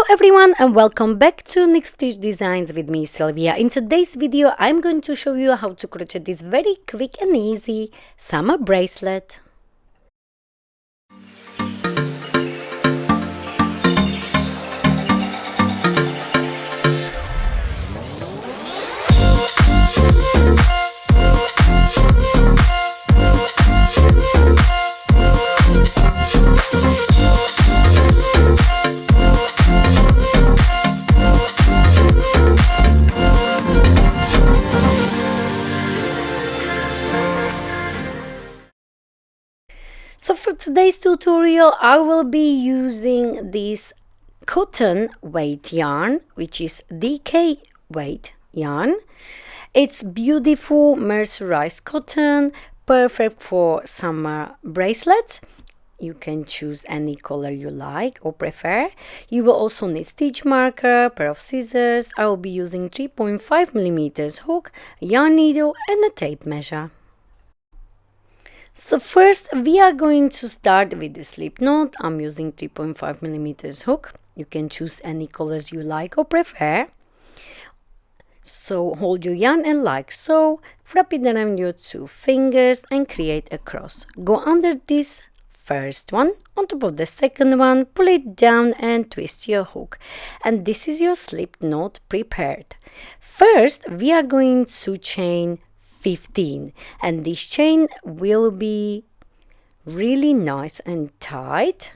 everyone, and welcome back to Next Stitch Designs with me, Sylvia. In today's video I'm going to show you how to crochet this very quick and easy summer bracelet. So for today's tutorial, I will be using this cotton weight yarn, which is DK weight yarn. It's beautiful mercerized cotton, perfect for summer bracelets. You can choose any color you like or prefer. You will also need stitch marker, pair of scissors. I will be using 3.5 millimeters hook, yarn needle and a tape measure. So first we are going to start with the slip knot. I'm using 3.5 millimeters hook. You can choose any colors you like or prefer. So hold your yarn and like so, wrap it around your two fingers and create a cross. Go under this first one, on top of the second one, pull it down and twist your hook. And this is your slip knot prepared. First we are going to chain 15, and this chain will be really nice and tight.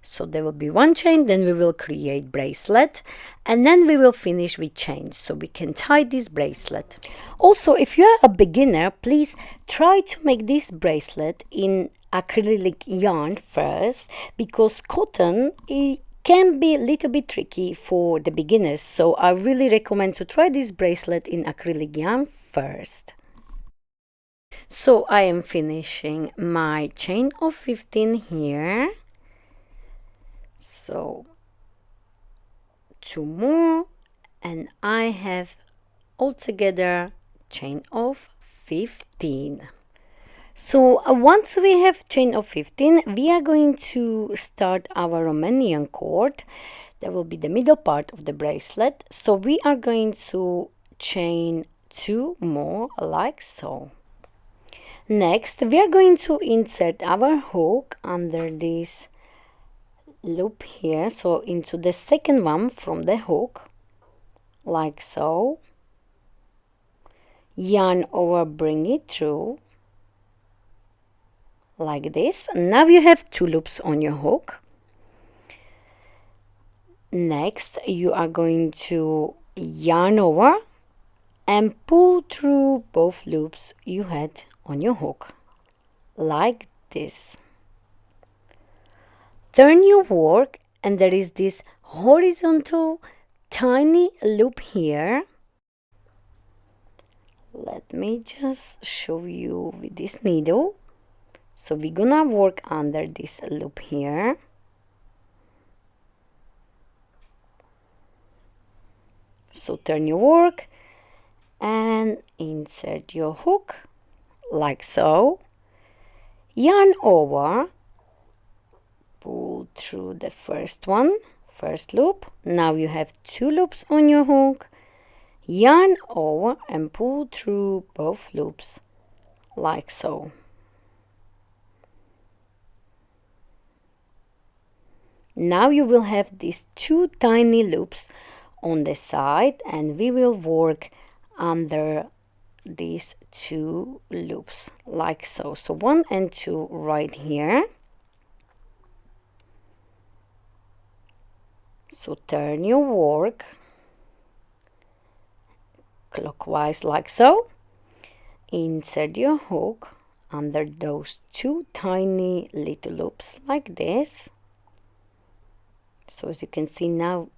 So there will be one chain, then we will create bracelet, and then we will finish with chains so we can tie this bracelet. Also, if you are a beginner, please try to make this bracelet in acrylic yarn first, because cotton can be a little bit tricky for the beginners. So I really recommend to try this bracelet in acrylic yarn first. So I am finishing my chain of 15 here. So 2 more, and I have altogether chain of 15. So once we have chain of 15, we are going to start our Romanian cord. That will be the middle part of the bracelet. So we are going to chain 2 more like so. Next, we are going to insert our hook under this loop here, so into the second one from the hook, like so. Yarn over, bring it through, like this. Now you have 2 loops on your hook. Next, you are going to yarn over and pull through both loops you had on your hook, like this. Turn your work, and there is this horizontal tiny loop here. Let me just show you with this needle. So we're gonna work under this loop here. So turn your work and insert your hook like so. Yarn over, pull through the first loop. Now you have 2 loops on your hook. Yarn over and pull through both loops like so. Now you will have these 2 tiny loops on the side, and we will work under these 2 loops like so. So 1 and 2 right here. So turn your work clockwise like so. Insert your hook under those 2 tiny little loops like this. So as you can see now,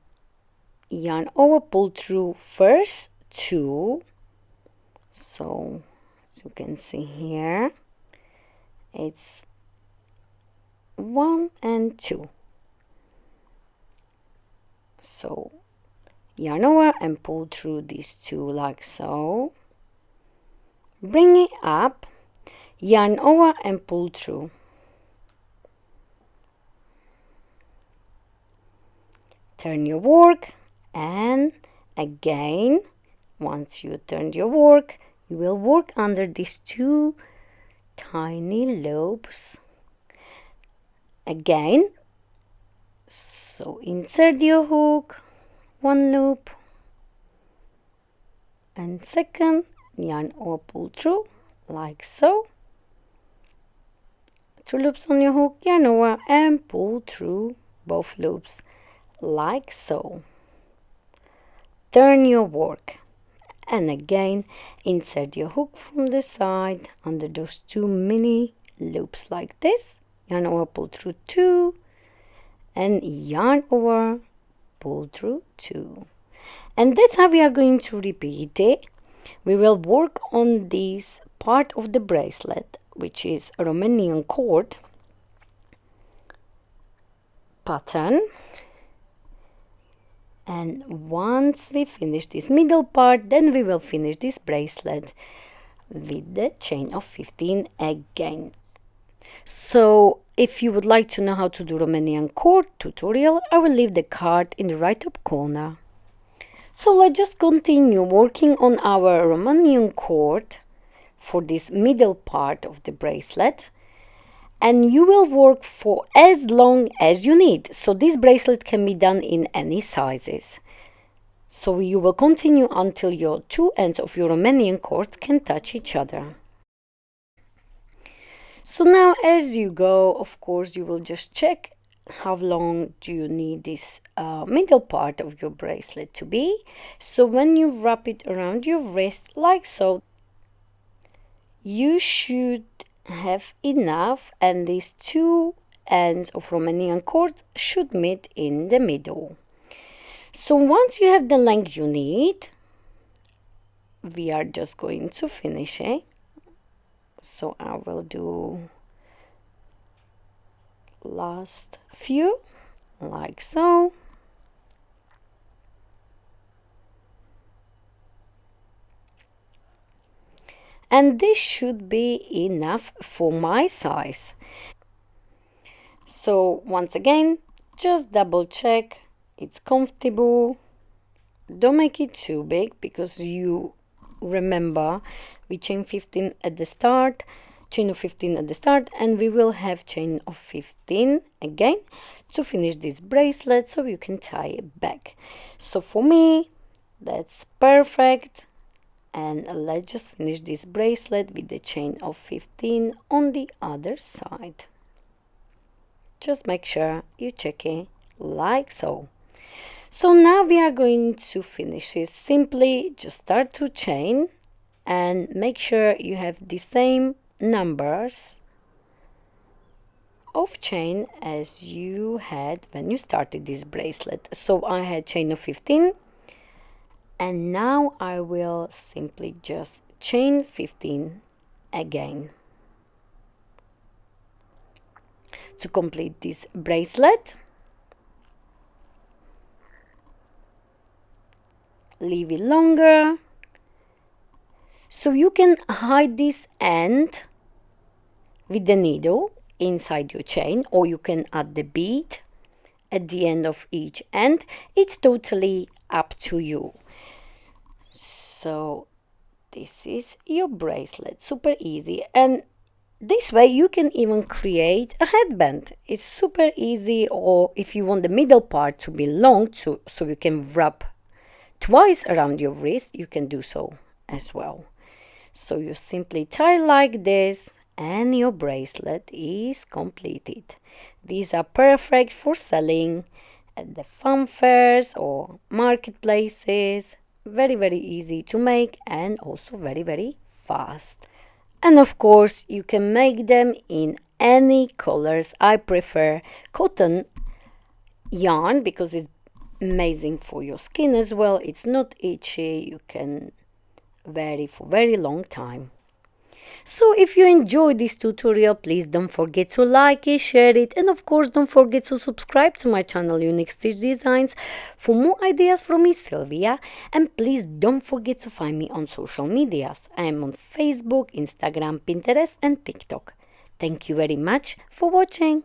yarn over, pull through first 2. So as you can see here, it's 1 and 2. So yarn over and pull through these 2 like so. Bring it up, yarn over and pull through. Turn your work, and again, once you turn your work, you will work under these two tiny loops. Again, so insert your hook, one loop, and second, yarn or pull through, like so. Two loops on your hook, yarn over, and pull through both loops, like so. Turn your work, and again, insert your hook from the side under those two mini loops like this. Yarn over, pull through two, and yarn over, pull through two. And that's how we are going to repeat it. We will work on this part of the bracelet, which is a Romanian cord pattern. And once we finish this middle part, then we will finish this bracelet with the chain of 15 again. So if you would like to know how to do Romanian cord tutorial, I will leave the card in the right top corner. So let's just continue working on our Romanian cord for this middle part of the bracelet, and you will work for as long as you need. So this bracelet can be done in any sizes. So you will continue until your two ends of your Romanian cords can touch each other. So now as you go, of course, you will just check how long do you need this middle part of your bracelet to be. So when you wrap it around your wrist like so, you should have enough, and these two ends of Romanian cord should meet in the middle. So once you have the length you need, we are just going to finish it. So I will do last few like so. And this should be enough for my size. So once again, just double check it's comfortable. Don't make it too big, because you remember we chain 15 at the start, chain of 15 at the start, and we will have chain of 15 again to finish this bracelet so you can tie it back. So for me, that's perfect. And let's just finish this bracelet with the chain of 15 on the other side. Just make sure you check it like so. So now we are going to finish it. Simply just start to chain and make sure you have the same numbers of chain as you had when you started this bracelet. So I had chain of 15, and now I will simply just chain 15 again to complete this bracelet. Leave it longer so you can hide this end with the needle inside your chain, or you can add the bead at the end of each end. It's totally up to you. So this is your bracelet, super easy, and this way you can even create a headband. It's super easy. Or if you want the middle part to be long so you can wrap twice around your wrist, you can do so as well. So you simply tie like this and your bracelet is completed. These are perfect for selling at the fun fairs or marketplaces. Very, very easy to make, and also very, very fast. And of course you can make them in any colors. I prefer cotton yarn because it's amazing for your skin as well. It's not itchy. You can wear it for a very long time. So if you enjoyed this tutorial, please don't forget to like it, share it, and of course don't forget to subscribe to my channel Unique Stitch Designs for more ideas from me, Sylvia. And please don't forget to find me on social medias. I am on Facebook, Instagram, Pinterest and TikTok. Thank you very much for watching.